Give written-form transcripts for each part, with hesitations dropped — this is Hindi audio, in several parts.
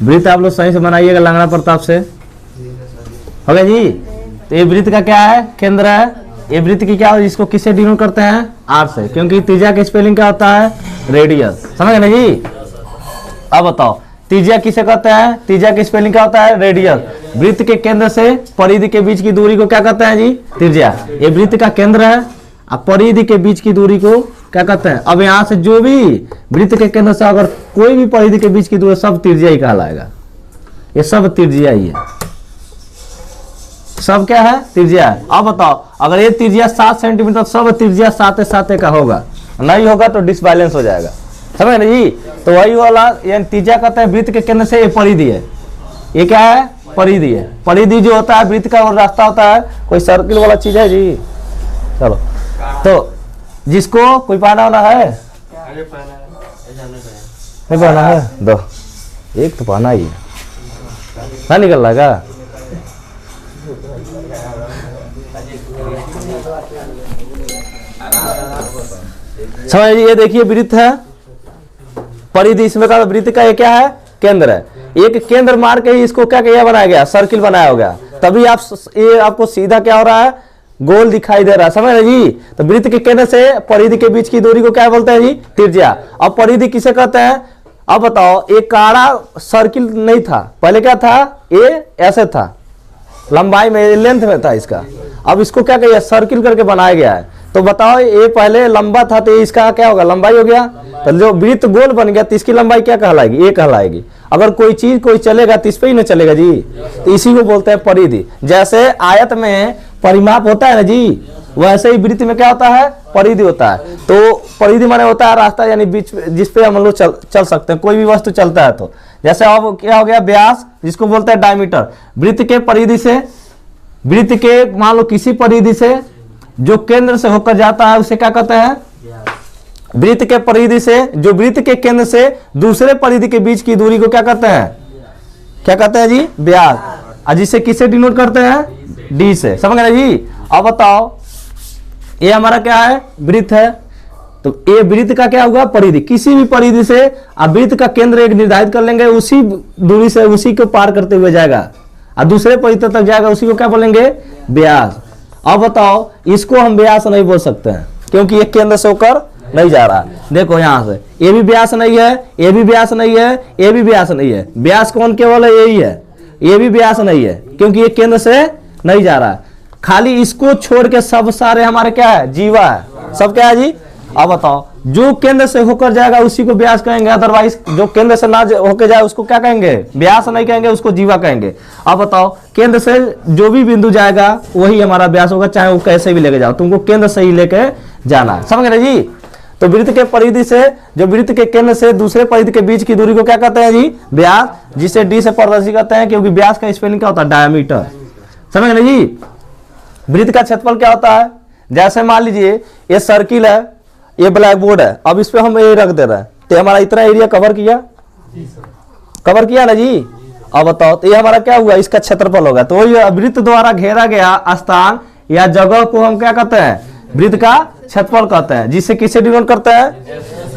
वृत्त आप लोग सही से बनाइएगा लंगड़ा प्रताप से। हो गया जी। तो ये वृत्त का क्या है, केंद्र है। ये वृत्त की क्या है, इसको किससे डिनोट करते हैं, आर से, क्योंकि त्रिज्या का स्पेलिंग क्या होता है, रेडियस। समझ गए ना जी। अब बताओ त्रिज्या किसे कहते हैं, त्रिज्या की स्पेलिंग क्या होता है, रेडियस। वृत्त के केंद्र से परिधि के बीच की दूरी को क्या कहते हैं जी, त्रिज्या। ये वृत्त का केंद्र है, अब परिधि के बीच की दूरी को क्या कहते हैं। अब यहाँ से जो भी वृत्त के केंद्र से अगर कोई भी परिधि के बीच की दूरी, सब त्रिज्या ही कहलाएगा। ये सब त्रिज्या ही है, सब क्या है, त्रिज्या है। अब बताओ अगर ये त्रिज्या 7 सेंटीमीटर, सब त्रिज्या 7 का होगा, नहीं होगा तो डिसबैलेंस हो जाएगा। समझ ना जी। तो वही वाला यानी त्रिज्या कहते हैं वृत्त के केंद्र से, ये परिधि है। ये क्या है, परिधि है। परिधि जो होता है वृत्त का वो रास्ता होता है, कोई सर्किल वाला चीज है जी। चलो तो जिसको कोई पाना होना है, नहीं पाना है, दो एक तो पाना ही है ना, निकल रहा है। समझ, ये देखिए वृत्त है, परिधि, इसमें का वृत्त का ये क्या है, केंद्र है। एक केंद्र मार के ही इसको क्या किया, बनाया गया, सर्किल बनाया हो गया, तभी आप ये आपको सीधा क्या हो रहा है, गोल दिखाई दे रहा है। समझ रहे जी। तो वृत्त के केंद्र से परिधि के बीच की दूरी को क्या बोलते हैं जी, त्रिज्या। अब परिधि किसे कहते हैं। अब बताओ एक काड़ा सर्किल नहीं था, पहले क्या था, ये ऐसे था, लंबाई में, लेंथ में था इसका। अब इसको क्या किया, सर्किल करके बनाया गया है। तो बताओ ये पहले लंबा था तो इसका क्या होगा, लंबाई हो गया। तो जो वृत्त गोल बन गया तो इसकी लंबाई क्या कहलाएगी, ये कहलाएगी। अगर कोई चीज कोई चलेगा तो इस पे ही ना चलेगा जी, तो इसी को बोलते हैं परिधि। जैसे आयत में परिमाप होता है ना जी, वैसे ही वृत्त में क्या होता है, परिधि होता है। तो परिधि माने होता है रास्ता, यानी बीच जिस पे हम लोग चल सकते हैं, कोई भी वस्तु चलता है तो। जैसे अब क्या हो गया, व्यास, जिसको बोलते हैं डायमीटर। वृत्त के परिधि से, वृत्त के मान लो किसी परिधि से जो केंद्र से होकर जाता है उसे क्या कहते हैं, वृत्त के परिधि से, जो वृत्त के केंद्र से दूसरे परिधि के बीच की दूरी को क्या कहते हैं, क्या कहते हैं जी, व्यास। और जिसे किससे डिनोट करते हैं, डी से। समझ गए जी। अब बताओ ये हमारा क्या है, वृत्त है। तो ये वृत्त का क्या होगा, परिधि। किसी भी परिधि से आप वृत्त का केंद्र एक निर्धारित कर लेंगे, उसी दूरी से उसी को पार करते हुए जाएगा और दूसरे परिधि तक जाएगा, उसी को क्या बोलेंगे, व्यास। अब बताओ इसको हम व्यास नहीं बोल सकते हैं, क्योंकि एक केंद्र से होकर नहीं जा रहा। देखो यहां से ये भी व्यास नहीं है, ये भी व्यास नहीं है, ये भी व्यास नहीं है। व्यास कौन केवल है, यही है। ये भी व्यास नहीं है, क्योंकि ये केंद्र से नहीं जा रहा है। खाली इसको छोड़ के सब सारे हमारे क्या है, जीवा है, सब क्या है जी। अब बताओ जो केंद्र से होकर जाएगा उसी को व्यास कहेंगे, अदरवाइज जो केंद्र से ना होकर जाए उसको क्या कहेंगे, व्यास नहीं कहेंगे, उसको जीवा कहेंगे। अब बताओ केंद्र से जो भी बिंदु जाएगा वही हमारा व्यास होगा, चाहे वो कैसे भी लेके जाओ, तुमको केंद्र से ही लेके जाना है। समझ रहे जी। तो वृत्त के परिधि से, जो वृत्त के केंद्र से दूसरे परिधि के बीच की दूरी को क्या कहते हैं जी, व्यास, जिसे डी से प्रदर्शित करते हैं, क्योंकि व्यास का स्पेलिंग क्या होता है, डायमीटर। समझ रहे जी। वृत्त का क्षेत्रफल क्या होता है, जैसे मान लीजिए ये सर्किल है, ये ब्लैक बोर्ड है, अब इस पे हम ये रख दे रहे हैं तो हमारा इतना एरिया कवर किया ना जी। अब बताओ तो ये हमारा क्या हुआ, इसका क्षेत्रफल होगा। तो ये वृत्त द्वारा घेरा गया स्थान या जगह को हम क्या कहते हैं, वृत्त का क्षेत्रफल कहते हैं, जिससे किसे डिनोट करते हैं,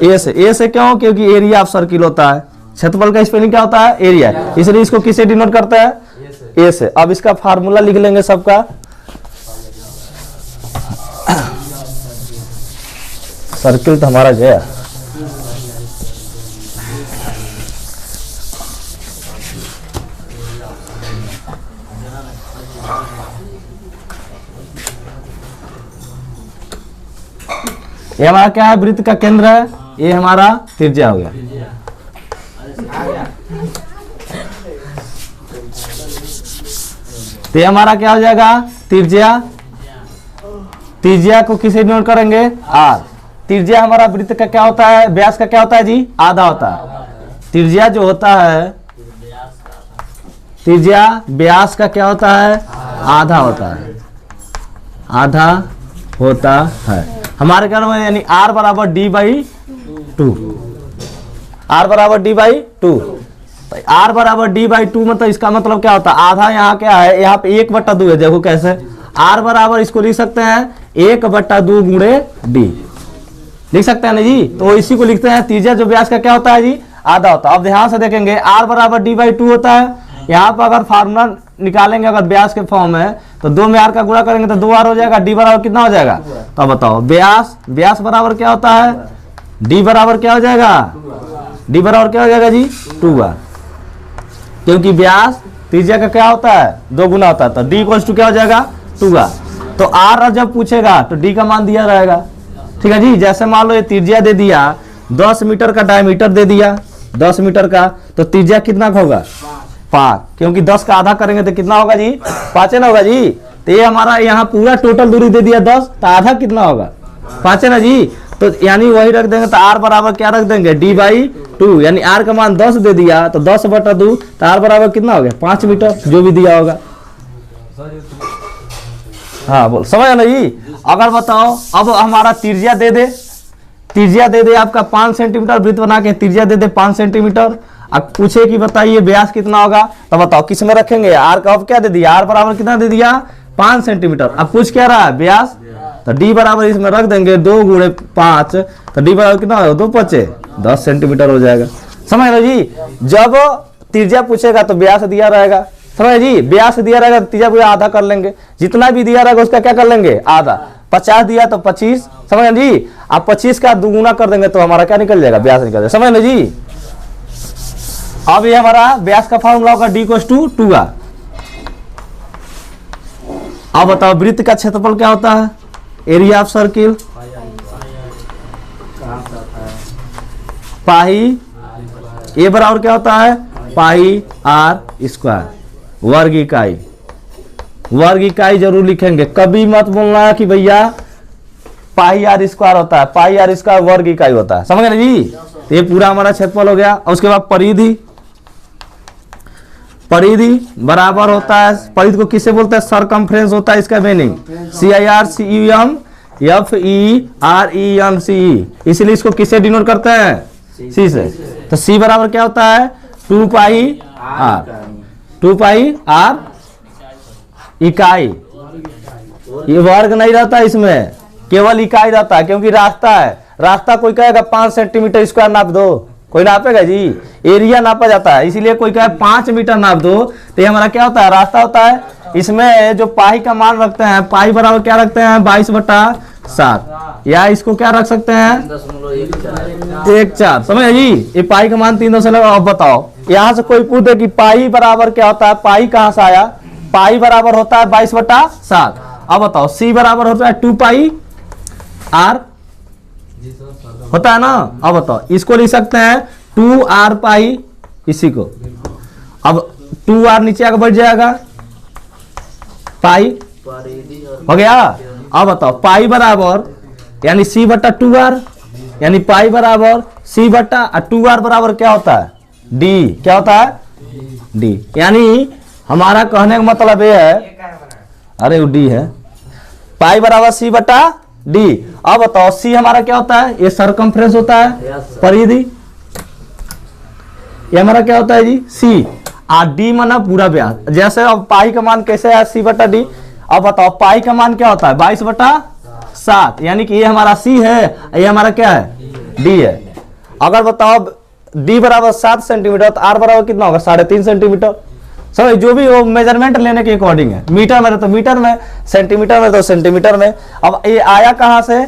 ए से। ए से क्यों, क्योंकि एरिया ऑफ सर्किल होता है। क्षेत्रफल का स्पेलिंग क्या होता है, एरिया, इसलिए इसको किसे डिनोट करते हैं, ए से। अब इसका फार्मूला लिख लेंगे सबका। सर्किल तो हमारा गया, ये हमारा क्या है, वृत्त का केंद्र है, ये हमारा त्रिज्या हो गया। तो ये हमारा क्या हो जाएगा, त्रिज्या। त्रिज्या को किसे डिनोट करेंगे, आर। त्रिज्या हमारा वृत्त का क्या होता है, व्यास का क्या होता है जी, आधा होता है। त्रिज्या जो होता है, त्रिज्या व्यास का क्या होता है, आधा होता है, आधा होता है। हमारे क्या में यानी R बराबर D बाई 2, R बराबर D बाई 2। R बराबर D बाई 2 मतलब इसका मतलब क्या होता है, आधा यहाँ क्या है, यहाँ पे 1/2 है। देखो कैसे, R बराबर इसको लिख सकते हैं 1/2 गुणे D, लिख सकते हैं ना जी। तो इसी को लिखते हैं त्रिज्या जो व्यास का क्या होता है जी, आधा होता है। अब ध्यान से देखेंगे आर बराबर डी बाई टू होता है। यहाँ पर अगर फार्मूला निकालेंगे अगर व्यास के फॉर्म में तो 2 में आर का गुणा करेंगे तो 2r हो जाएगा। डी बराबर कितना हो जाएगा? तो बताओ व्यास बराबर क्या होता है? डी बराबर क्या हो जाएगा? डी बराबर क्या हो जाएगा जी? 2r, क्योंकि व्यास त्रिज्या का क्या होता है? 2 गुना होता है। तो डी इक्वल्स टू क्या हो जाएगा? 2r। तो आर जब पूछेगा तो डी का मान दिया रहेगा। ठीक है जी। जैसे मान लो ये त्रिज्या दे दिया 10 मीटर का डायमीटर दे दिया 10 मीटर का, तो त्रिज्या कितना का होगा? 5, क्योंकि 10 का आधा करेंगे तो कितना होगा जी? 5 है ना होगा जी। तो ये हमारा यहाँ पूरा टोटल दूरी दे दिया 10, तो आधा कितना होगा? 5 है ना जी। तो यानी वही रख देंगे तो आर बराबर क्या रख देंगे? डी बाई टू, यानी आर का मान 10 दे दिया तो 10 बटा 2, तो आर बराबर कितना हो गया? 5 मीटर, जो भी दिया होगा। हाँ बोल, समझ ना जी। अगर बताओ अब हमारा त्रिज्या दे दे आपका 5 सेंटीमीटर, वृत्त बना के त्रिज्या दे दे 5 सेंटीमीटर। अब पूछे कि बताइए व्यास कितना होगा, तो बताओ किस में रखेंगे? आर का अब क्या दे दिया? आर बराबर कितना दे दिया? 5 सेंटीमीटर। अब पूछ क्या रहा है? व्यास। तो डी बराबर इसमें रख देंगे 2 गुणे 5, तो डी बराबर कितना होगा? 2 5 10 सेंटीमीटर हो जाएगा। समझ लो जी। जब त्रिज्या पूछेगा तो व्यास दिया रहेगा, समझ जी। व्यास दिया रहेगा तो त्रिज्या को आधा कर लेंगे, जितना भी दिया रहेगा उसका क्या कर लेंगे? आधा। 50 दिया तो 25, समझ जी। आप 25 का दुगुना कर देंगे तो हमारा क्या निकल जाएगा? व्यास निकल जाएगा। समझ लो जी। अब ये हमारा व्यास का फॉर्मूला होगा डी इक्वल्स टू 2r। अब बताओ वृत्त का क्षेत्रफल क्या होता है? एरिया ऑफ सर्किल पाई ए बराबर क्या होता है? पाई आर स्क्वायर। वर्ग इकाई जरूर लिखेंगे, कभी मत बोलना है कि भैया पाई आर स्क्वायर होता है। पाई आर स्क्वायर वर्ग इकाई होता है। समझ गए जी। तो ये पूरा हमारा क्षेत्रफल हो गया। और उसके बाद परिधि बराबर होता है, परिधि को किसे बोलते हैं? सरकमफ्रेंस होता है इसका मीनिंग। CIRCUMFERENCE, इसलिए इसको किसे डिनोट करते हैं? सी से। तो सी बराबर क्या होता है? 2 पाई आर इकाई। ये वर्ग नहीं रहता इसमें, केवल इकाई रहता है, क्योंकि रास्ता है। रास्ता कोई कहेगा 5 सेंटीमीटर स्क्वायर नाप दो, कोई नापेगा जी? एरिया नापा जाता है, इसीलिए कोई कहे 5 मीटर नाप दो, तो ये हमारा क्या होता है? रास्ता होता है। इसमें जो पाई का मान रखते हैं, पाई बराबर क्या रखते हैं? 22/7, या इसको क्या रख सकते हैं? 1/4। समझे जी। ये पाई का मान 3 से। अब बताओ यहाँ से कोई पूछे कि पाई बराबर क्या होता है? पाई कहाँ से आया? पाई बराबर होता है 22/7। अब बताओ सी बराबर होता है 2 पाई आर होता है ना। अब बताओ इसको लिख सकते हैं 2r पाई, इसी को। अब 2r नीचे आगे बढ़ जाएगा, पाई हो गया। अब बताओ पाई बराबर यानी c बटा 2r, यानी पाई बराबर c बटा 2r बराबर क्या होता है? d। क्या होता है? d। यानी हमारा कहने का मतलब ये है, अरे वो d है, पाई बराबर c बटा d। अब बताओ c हमारा क्या होता है? ये सरकमफ्रेंस होता है, परिधि। ये हमारा क्या होता है जी? c। और d माना पूरा व्यास। जैसे अब पाई का मान कैसे है? c बटा d। अब बताओ पाई का मान क्या होता है? 22/7, यानी कि ये हमारा c है, ये हमारा क्या है? d है। अगर बताओ d बराबर 7 सेंटीमीटर तो r बराबर कितना होगा? 3.5 सेंटीमीटर। समझ, जो भी वो मेजरमेंट लेने के अकॉर्डिंग है। मीटर में तो मीटर में, सेंटीमीटर में तो सेंटीमीटर में। अब ये आया कहां से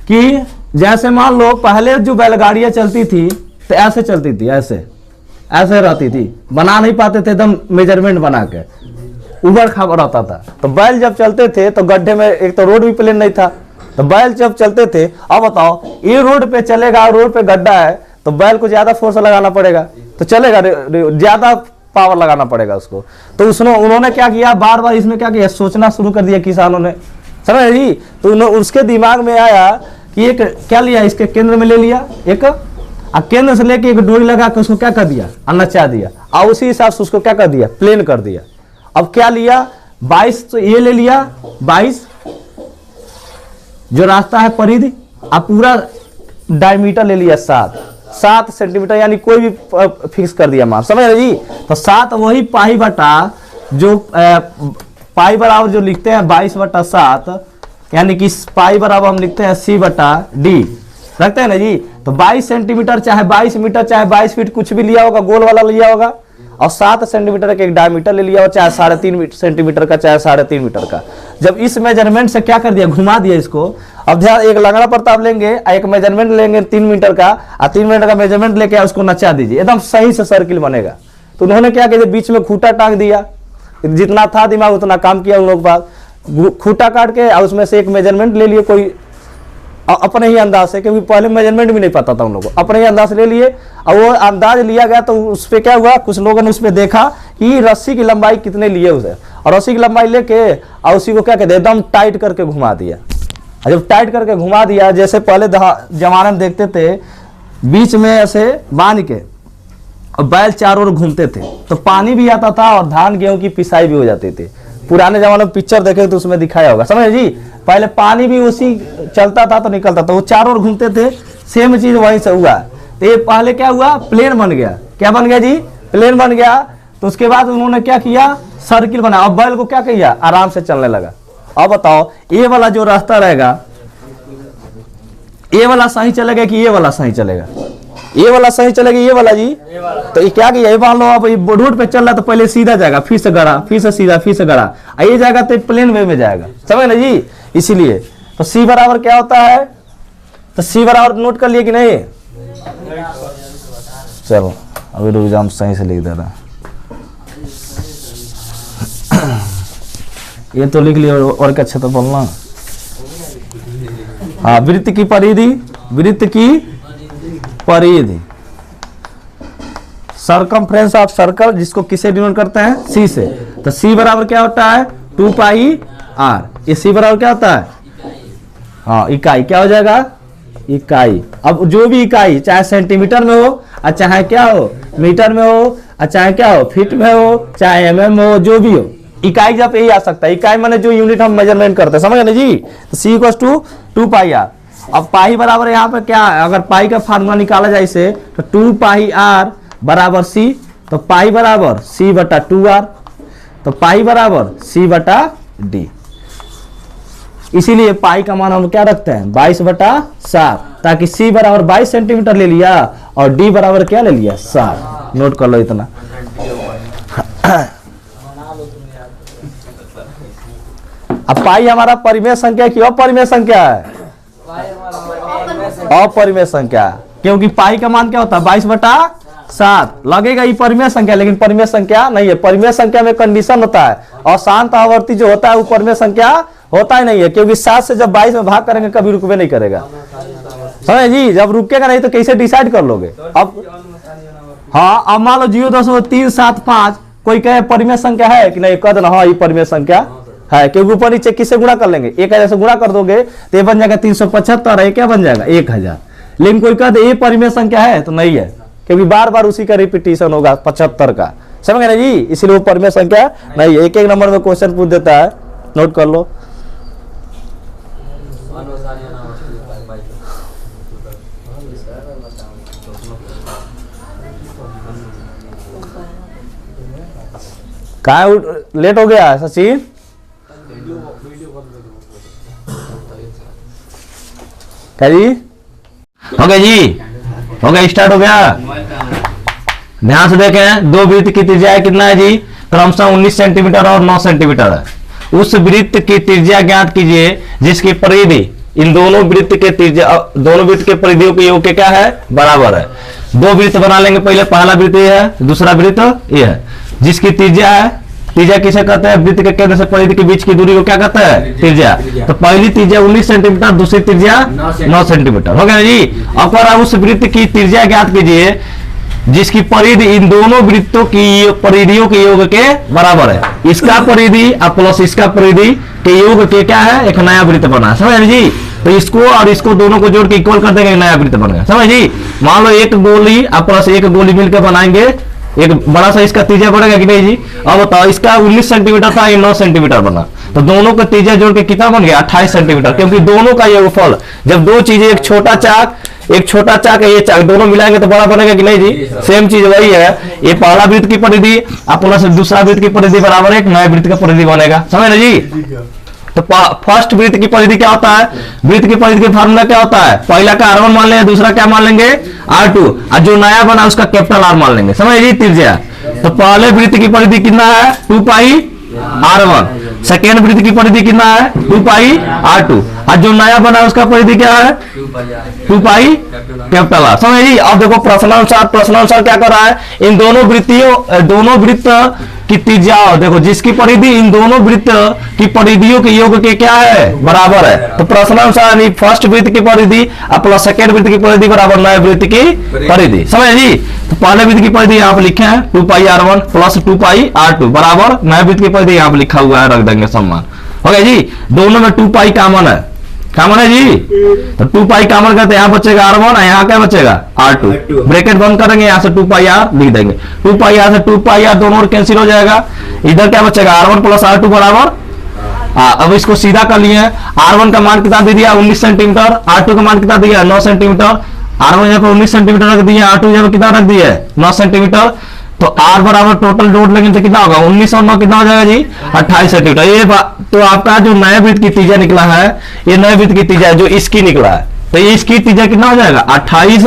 कि जैसे मान लो पहले जो बैलगाड़ियां चलती थी तो ऐसे चलती थी, ऐसे रहती थी, बना नहीं पाते थे एकदम मेजरमेंट बना के, उबड़ खाबड़ रहता था। तो बैल जब चलते थे तो गड्ढे में, एक तो रोड भी प्लेन नहीं था, तो बैल जब चलते थे। अब बताओ ये रोड पे चलेगा, रोड पे गड्ढा है तो बैल को ज्यादा फोर्स लगाना पड़ेगा, तो चलेगा, ज्यादा पावर लगाना पड़ेगा उसको। तो उन्होंने क्या किया? बार बार इसमें क्या किया? सोचना शुरू कर दिया किसानों ने। समझ जी। तो उसके दिमाग में आया कि एक क्या लिया, इसके केंद्र में ले लिया एक, केंद्र से लेके एक डोरी लगा के उसको क्या कर दिया? नचा दिया, और उसी हिसाब से उसको क्या कर दिया? प्लेन कर दिया। अब क्या लिया? 22, तो ये ले लिया 22 जो रास्ता है परिधि, अब पूरा डायमीटर ले लिया 7 सेंटीमीटर, यानी कोई भी फिक्स कर दिया मान। समझ रहे जी। तो 7 वही पाई बटा जो पाई बराबर जो लिखते हैं 22/7, यानी कि पाई बराबर हम लिखते हैं c बटा d, रखते हैं ना जी। तो 22 सेंटीमीटर चाहे 22 मीटर चाहे 22 फीट कुछ भी लिया होगा, गोल वाला लिया होगा, और 7 सेंटीमीटर का एक डायमीटर ले लिया हो, चाहे 3.5 सेंटीमीटर का चाहे 3.5 मीटर का। जब इस मेजरमेंट से क्या कर दिया, घुमा दिया इसको। अब ध्यान, एक लंगड़ा प्रताप लेंगे, एक मेजरमेंट लेंगे 3 मीटर का, और 3 मीटर का मेजरमेंट लेके उसको नचा दीजिए, एकदम सही से सर्किल बनेगा। तो उन्होंने क्या किया, बीच में खूंटा टांग दिया, जितना था दिमाग उतना काम किया उन लोग बात, खूंटा काट के और उसमें से एक मेजरमेंट ले लिए, कोई अपने ही अंदाज से, क्योंकि पहले मेजरमेंट भी नहीं पता था उन लोगों को, अपने ही अंदाज से ले लिए। और वो अंदाज लिया गया तो उस पर क्या हुआ, कुछ लोगों ने उस पर देखा कि रस्सी की लंबाई कितने लिए उसे, और रस्सी की लंबाई लेके और उसी को क्या कहते हैं, एकदम टाइट करके घुमा दिया। और जब टाइट करके घुमा दिया, जैसे पहले जमाने में देखते थे, बीच में ऐसे बांध के और बैल चारों ओर घूमते थे, तो पानी भी आता था और धान गेहूं की पिसाई भी हो जाती थी। पुराने जमाने में पिक्चर देखे तो उसमें दिखाया होगा, समझे जी। पहले पानी भी उसी चलता था तो निकलता था, वो चारों ओर घूमते थे, सेम चीज वहीं से हुआ। तो ये पहले क्या हुआ, प्लेन बन गया। क्या बन गया जी, प्लेन बन गया। तो उसके बाद उन्होंने क्या किया, सर्किल बनाया, और बैल को क्या किया, आराम से चलने लगा। अब बताओ, ये वाला जो रास्ता रहेगा, ये वाला सही चलेगा कि ये वाला सही चलेगा, ये वाला सही चलेगा, ये वाला जी। तो ये क्या किया, ये मान लो आप रोड पे चल रहा तो पहले सीधा जाएगा, फिर से गड़ा, फिर से सीधा, फिर से गड़ा, ये जाएगा तो प्लेन वे में जाएगा, समझ ना जी। इसीलिए तो सी बराबर क्या होता है, तो सी बराबर नोट कर लिए कि नहीं, चलो अभी रुक जाओ, हम सही से लिख दे रहे हैं। ये तो लिख लिया, और क्या अच्छा तो बोलना। हाँ, वृत्त की परिधि, वृत्त की परिधि, सरकमफ्रेंस ऑफ सर्कल, जिसको किसे डिनोट करते हैं, सी से। तो सी बराबर क्या होता है, 2 पाई आर। ये सी बराबर क्या होता है, हाँ इकाई, क्या हो जाएगा, इकाई। अब जो भी इकाई, चाहे सेंटीमीटर में हो और चाहे क्या हो, मीटर में हो, और चाहे क्या हो, फीट में हो, चाहे एमएम हो, जो भी हो, इकाई जब यही आ सकता है। इकाई माने जो यूनिट हम मेजरमेंट करते हैं, समझ गए जी। तो सी इक्वल टू 2 पाई आर। अब पाई बराबर यहाँ पे क्या है, अगर पाई का फार्मूला निकाला जाए इसे, तो 2 पाई आर बराबर सी, तो पाई बराबर सी बटा 2r, तो पाई बराबर सी बटा डी। इसीलिए पाई का मान हम क्या रखते हैं, 22/7, ताकि सी बराबर 22 सेंटीमीटर ले लिया और डी बराबर क्या ले लिया, 7। नोट कर लो इतना। अब पाई हमारा परिमेय संख्या की अपरिमेय संख्या है, अपरिमेय संख्या, क्योंकि पाई का मान क्या होता है, 22/7 लगेगा, ये परिमेय संख्या, लेकिन परिमेय संख्या नहीं है। परिमेय संख्या में कंडीशन होता है, अशांत आवर्ती जो होता है वो परिमेय संख्या होता ही नहीं है, क्योंकि 7 से जब 22 में भाग करेंगे कभी रुकवे नहीं करेगा, समझे जी। जब रुकेगा नहीं तो कैसे डिसाइड कर लोगे। अब हाँ, अब मान लो 0.375 कोई कहे परिमेय संख्या है कि नहीं, कह देना हाँ ये परिमेय संख्या है, क्योंकि ऊपर नीचे किससे गुणा कर लेंगे, 1000 से गुणा कर दोगे तो ये बन जाएगा 375, ये क्या बन जाएगा 1000। लेकिन कोई कह दे ये परिमेय संख्या है, तो नहीं है, क्योंकि बार बार उसी का रिपीटिशन होगा 75 का, समझ गए ना जी। इसलिए वो परिमेय संख्या नहीं है। एक एक नंबर में क्वेश्चन पूछ देता है, नोट कर लो। कहा लेट हो गया सचिन, क्या जी, हो गया जी, हो गया, स्टार्ट हो गया। ध्यान से देखें, दो वृत्त की त्रिज्या कितना है जी, क्रमशः 19 सेंटीमीटर और 9 सेंटीमीटर है। उस वृत्त की त्रिज्या ज्ञात कीजिए जिसकी परिधि इन दोनों वृत्त के त्रिज्या, दोनों वृत्त के परिधियों के योग के क्या है, बराबर है। दो वृत्त बना लेंगे, पहले पहला वृत्त ये है, दूसरा वृत्त ये है, जिसकी त्रिज्या है, त्रिज्या किसे कहते हैं, वृत्त के केंद्र से परिधि के बीच की दूरी को क्या कहते हैं, त्रिज्या। तो पहली त्रिज्या 19 सेंटीमीटर, दूसरी त्रिज्या 9 सेंटीमीटर, हो गया जी। अब उस वृत्त की त्रिज्या ज्ञात कीजिए जिसकी परिधि इन दोनों वृत्तों की परिधियों के योग के बराबर है। इसका परिधि और प्लस इसका परिधि के योग के क्या है, एक नया वृत्त बना, समझ जी। तो इसको और इसको दोनों को जोड़ के इक्वल कर देंगे, नया वृत्त बनेगा, समझ जी। मान लो एक गोली और प्लस एक गोली मिलकर बनाएंगे, एक बड़ा सा इसका त्रिज्या बढ़ेगा कि नहीं जी। अब बताओ, इसका 19 सेंटीमीटर था, ये 9 सेंटीमीटर बना, तो दोनों का त्रिज्या जोड़ के कितना बन गया, 28 सेंटीमीटर, क्योंकि दोनों का योगफल, जब दो चीजें, एक छोटा चाक ये चाक दोनों मिलाएंगे तो बड़ा बनेगा कि नहीं जी। सेम चीज वही है, ये पहला वृत्त की परिधि और प्लस दूसरा वृत्त की परिधि बराबर एक नए वृत्त का परिधि बनेगा, समझ ना जी। तो फर्स्ट वृत्त की परिधि क्या होता है, वृत्त की परिधि का फार्मूला क्या होता है, पहला का R1 मान लेंगे, दूसरा क्या मान लेंगे R2, और जो नया बना उसका कैपिटल R मान लेंगे, समझ लीजिए त्रिज्या। तो पहले वृत्त की परिधि कितना है 2 पाई R1, सेकेंड वृत्त की परिधि कितना है 2 पाई R2, और जो नया बना उसका परिधि क्या है 2 पाई कैपिटल R, समझिए। अब देखो प्रश्नानुसार क्या कर रहा है, इन दोनों वृत्त की त्रिज्या देखो, जिसकी परिधि इन दोनों वृत्त की परिधियों के योग के क्या है बराबर है। तो प्रश्नानुसार फर्स्ट वृत्त की परिधि प्लस सेकेंड वृत्त की परिधि बराबर नए वृत्त की परिधि, समझ जी। तो पहले वृत्त की परिधि यहाँ पे लिखे हैं 2 पाई R1 प्लस 2 पाई R2 बराबर नए वृत्त की परिधि यहाँ पे लिखा हुआ है, रख देंगे सम्मान, हो गया जी। दोनों में 2 पाई कॉमन है जी, तो 2 पाई कॉमन करते यहाँ बचेगा R1 और यहाँ क्या बचेगा R2, ब्रैकेट बंद करेंगे, यहाँ से 2 पाई R लिख देंगे, 2 पाई R से 2 पाई R दोनों कैंसिल हो जाएगा, इधर क्या बचेगा R1 प्लस R2 बराबर। अब इसको सीधा कर लिए, R1 का मान कितना दे दिया 19 सेंटीमीटर, R2 का मान कितना दिया 9 सेंटीमीटर, R1 यहाँ पर 19 सेंटीमीटर रख दिया, R2 यहाँ पर कितना रख दिया 9 सेंटीमीटर। तो R बराबर टोटल जोड़ लेंगे तो कितना होगा 19 और 9 कितना हो जाएगा जी 28 सेंटीमीटर। ये तो आपका जो नए वृत्त की त्रिज्या निकला है, ये नए वृत्त की त्रिज्या जो इसकी निकला है, तो ये इसकी त्रिज्या कितना हो जाएगा 28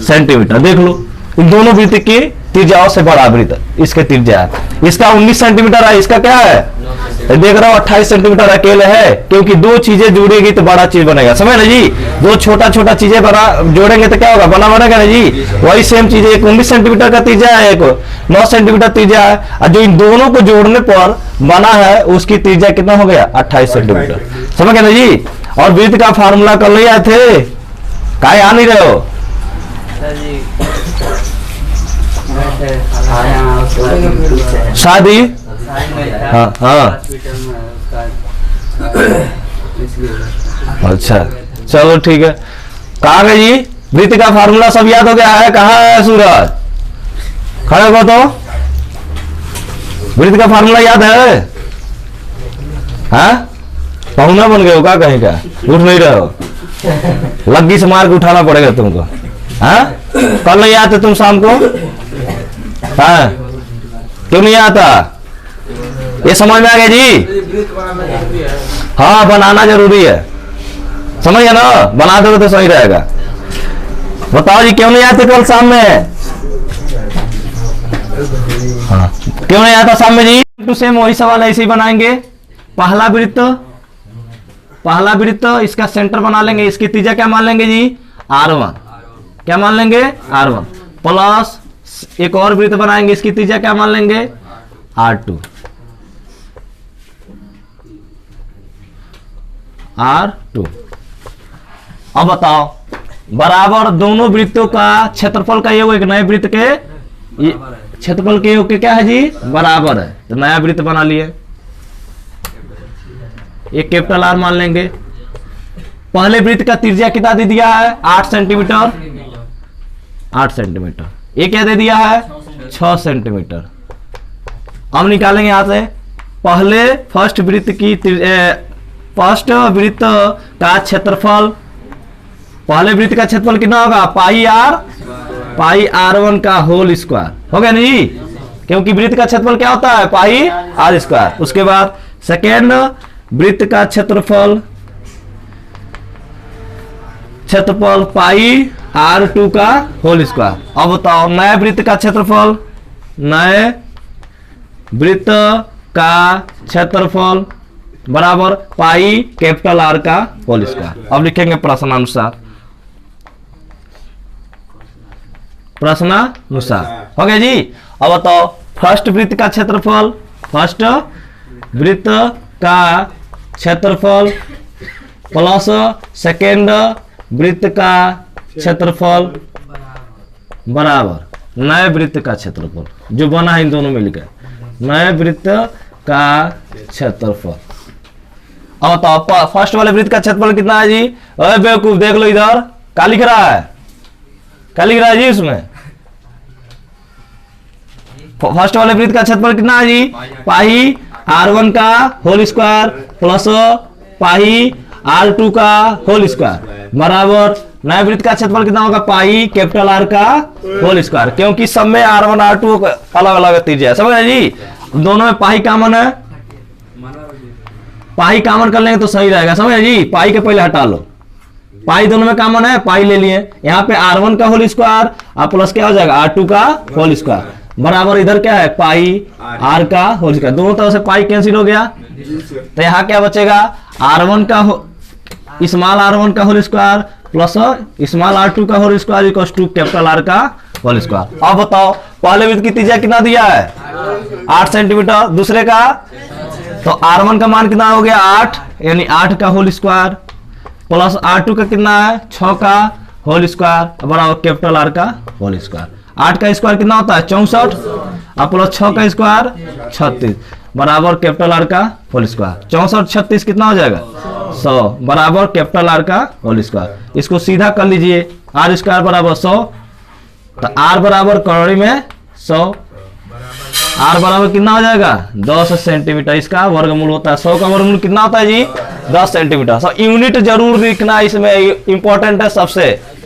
सेंटीमीटर। देख लो इन दोनों वृत्त की त्रिज्याओं से बड़ा वृत्त इसके त्रिज्या है, इसका 19 सेंटीमीटर है, इसका क्या है देख रहा हूं 28 सेंटीमीटर अकेले है, क्योंकि दो चीजें जुड़ेगी तो बड़ा चीज बनेगा, समझ ना जी। दो छोटा छोटा चीजें बना जोड़ेंगे तो क्या होगा बना बनेगा ना जी। वही सेम चीज, एक 19 सेंटीमीटर का त्रिज्या है, एक 9 सेंटीमीटर त्रिज्या है, और जो इन दोनों को जोड़ने पर बना है उसकी त्रिज्या कितना हो गया 28 सेंटीमीटर, समझ गए ना जी। और वृत्त का फार्मूला कर लिया थे, काहे आ नहीं रहे हो शादी, हाँ हाँ अच्छा चलो ठीक है। कहा गए जी वृत्त का फार्मूला सब याद हो गया है, कहाँ है सूरज खड़े हो तो, वृत्त का फार्मूला याद है, हाँ पहुना बन गए हो क्या कहीं का, उठ नहीं रहे हो, लग्गी से मार के उठाना पड़ेगा तुमको, हाँ कल नहीं आते तुम शाम को, हाँ क्यों नहीं आता, ये समझ में आ गया जी। हाँ बनाना जरूरी है, समझ गया ना, बना दोगे तो सही रहेगा। बताओ जी क्यों नहीं आते कल शाम में, हाँ क्यों नहीं आता शाम में जी। टू सेम वही सवाल ऐसे ही बनाएंगे। पहला वृत्त इसका सेंटर बना लेंगे, इसकी त्रिज्या क्या मान लेंगे जी R1, क्या मान लेंगे R1 प्लस एक और वृत्त बनाएंगे, इसकी त्रिज्या क्या मान लेंगे R2, अब बताओ बराबर दोनों वृत्तों का क्षेत्रफल का योग एक नए वृत्त के क्षेत्रफल के योग के क्या है जी बराबर है, तो नया वृत्त बना लिए, एक कैपिटल R मान लेंगे। पहले वृत्त का त्रिज्या कितना दे दिया है 8 सेंटीमीटर, 8 सेंटीमीटर, ये क्या दे दिया है 6 सेंटीमीटर। हम निकालेंगे यहां से पहले फर्स्ट वृत्त का क्षेत्रफल, पहले वृत्त का क्षेत्रफल कितना होगा पाई R1 का होल स्क्वायर, हो गया नहीं, क्योंकि वृत्त का क्षेत्रफल क्या होता है पाई R स्क्वायर। उसके बाद सेकेंड वृत्त का क्षेत्रफल पाई R2 का होल स्क्वायर। अब बताओ नए वृत्त का क्षेत्रफल, नए वृत्त का क्षेत्रफल बराबर पाई कैपिटल R का होल स्क्वायर। अब लिखेंगे प्रश्नानुसार, हो गया जी। अब बताओ फर्स्ट वृत्त का क्षेत्रफल, प्लस सेकेंड वृत्त का क्षेत्रफल बराबर नए वृत्त का क्षेत्रफल जो बना है इन दोनों मिलकर, नए वृत्त का क्षेत्रफल। अब बताओ फर्स्ट वाले वृत्त का क्षेत्रफल कितना है जी, अरे बेवकूफ देख लो इधर क्या लिख रहा है, क्या लिख रहा है जी इसमें, फर्स्ट वाले वृत्त का क्षेत्रफल कितना है जी पाई R1 का whole square plus pi R2 का होल स्क्वायर बराबर नए वृत्त का क्षेत्रफल कितना होगा पाई कैपिटल R का होल स्क्वायर, क्योंकि सब में R1 R2 अलग अलग त्रिज्या है, समझ रहे जी। दोनों में पाई कॉमन है, पाई कॉमन कर लेंगे तो सही रहेगा, समझ जी। पाई के पहले हटा लो, पाई दोनों में कॉमन है, पाई ले लिए। यहाँ पे R1 का होल स्क्वायर और प्लस क्या हो जाएगा R2 का होल स्क्वायर बराबर इधर क्या है पाई R का होल स्क्वायर। दोनों तरफ से पाई कैंसिल हो गया, तो यहाँ क्या बचेगा R1 का स्मॉल R1 का whole square plus small R2 का whole square equals to capital R का होल स्क्वायर। अब बताओ पहले वृत्त की त्रिज्या कितना दिया है 8 सेंटीमीटर, दूसरे का तो R1 का मान कितना हो गया 8 यानी 8 का होल स्क्वायर प्लस R2 का कितना है 6 का होल स्क्वायर बराबर कैपिटल R का होल स्क्वायर। 8 का स्क्वायर कितना होता है 64 और प्लस 6 का स्क्वायर 36 बराबर कैपिटल R का होल स्क्वायर। 64 36 कितना हो जाएगा 100 बराबर कैपिटल R का होल स्क्वायर। इसको सीधा कर लीजिए R स्क्वायर बराबर 100, तो R बराबर करोड़ी में 100, R बराबर कितना हो जाएगा 10 सेंटीमीटर। इसका वर्गमूल होता है 100 का वर्गमूल कितना होता है जी 10 सेंटीमीटर। सो यूनिट जरूर लिखना इसमें इंपॉर्टेंट है।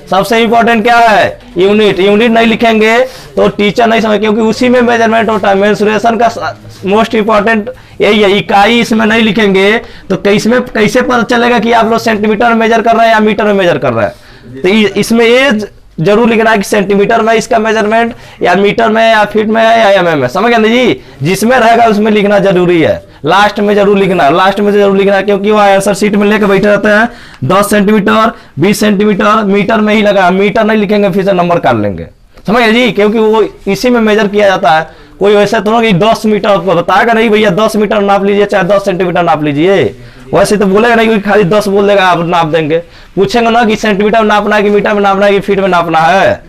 सबसे इंपॉर्टेंट क्या है यूनिट। यूनिट नहीं लिखेंगे तो टीचर नहीं समझ, क्योंकि उसी में मेजरमेंट होता है। मेंसुरेशन का मोस्ट इंपॉर्टेंट यही है। इकाई इसमें नहीं लिखेंगे तो कैसे पता चलेगा कि आप लोग सेंटीमीटर में मेजर कर रहे हैं या मीटर में मेजर कर रहे हैं। तो इसमें ये जरूर लिखना है कि सेंटीमीटर में इसका मेजरमेंट या मीटर में या फीट में या mm में, समझ गए जी। जिसमें रहेगा उसमें लिखना जरूरी है, लास्ट में जरूर लिखना है, लास्ट में जरूर लिखना है, क्योंकि वह आंसर शीट में लेकर बैठे रहते हैं 10 सेंटीमीटर 20 सेंटीमीटर मीटर में ही लगा, मीटर नहीं लिखेंगे फिर से नंबर काट लेंगे, समझ गए जी। क्योंकि वो इसी में मेजर किया जाता है। कोई वैसे तो कि 10 मीटर बताएगा नहीं भैया 10 मीटर नाप लीजिए चाहे 10 सेंटीमीटर नाप लीजिए, वैसे तो बोलेगा नहीं कि खाली 10 बोल देगा आप नाप देंगे। पूछेंगे ना कि सेंटीमीटर में नापना है कि मीटर में नापना है कि फीट में नापना है।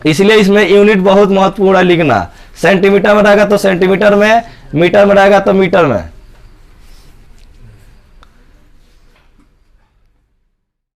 इसलिए इसमें यूनिट बहुत महत्वपूर्ण है लिखना। सेंटीमीटर में रहेगा तो सेंटीमीटर में, मीटर में रहेगा तो मीटर में।